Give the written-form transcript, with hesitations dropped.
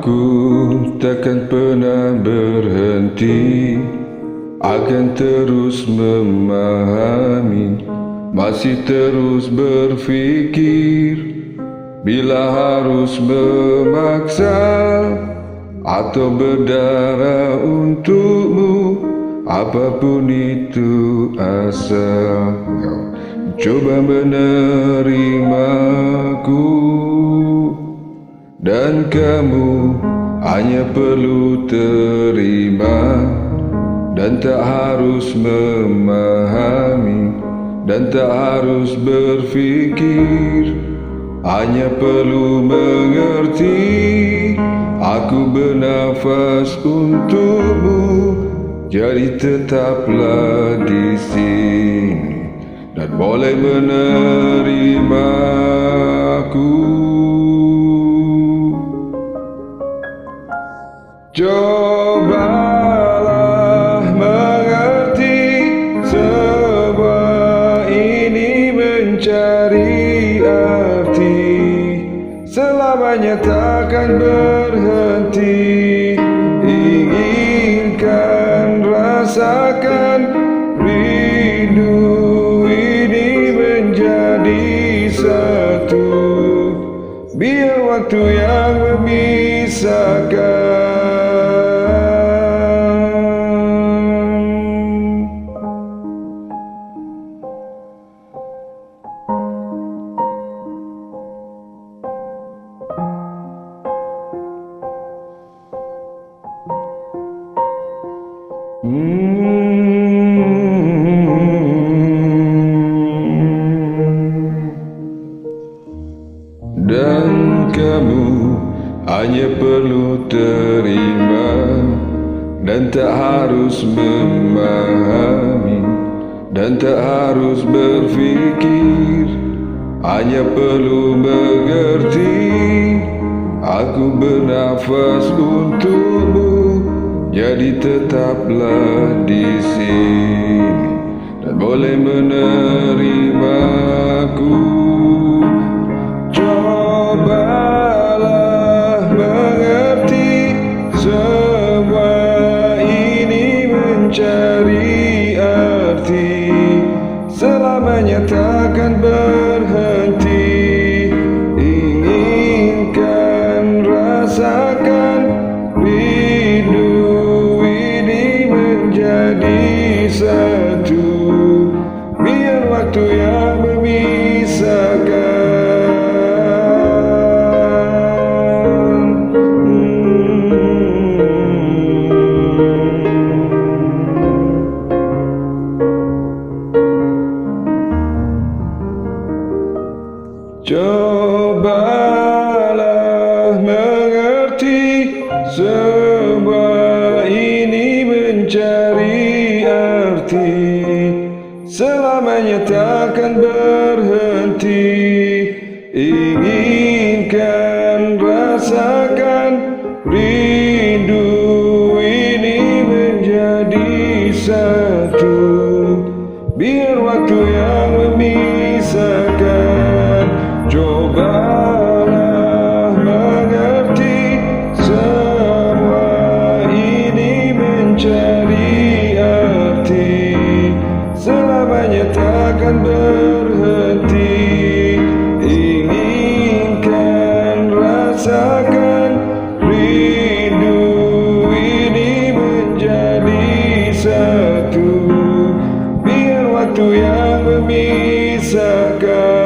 Aku takkan pernah berhenti, akan terus memahami, masih terus berpikir. Bila harus memaksa atau berdarah untukmu, apapun itu asal coba menerimaku. Dan kamu hanya perlu terima, dan tak harus memahami, dan tak harus berpikir. Hanya perlu mengerti, aku bernafas untukmu. Jadi tetaplah di sini dan boleh menerimaku. Cobalah mengerti, semua ini mencari arti, selamanya takkan berhenti. Inginkan, rasakan, rindu ini menjadi satu. Biar waktu yang memisahkan. Dan kamu hanya perlu terima, dan tak harus memahami, dan tak harus berpikir. Hanya perlu mengerti, aku bernafas untukmu. Jadi tetaplah di sini dan boleh menerimaku. Cobalah mengerti, semua ini mencari arti, selamanya takkan berhenti. Inginkan, rasakan, rindu ini menjadi satu. Biar waktu yang memisahkan. Cobalah mengerti, semua ini mencari arti, selamanya takkan berhenti. Inginkan, rasakan, rindu ini menjadi satu. Biar waktu yang memisahkan. Cobalah mengerti, semua ini mencari arti, selamanya takkan berhenti. Inginkan, rasakan, rindu ini menjadi satu. Biar waktu yang memisahkan.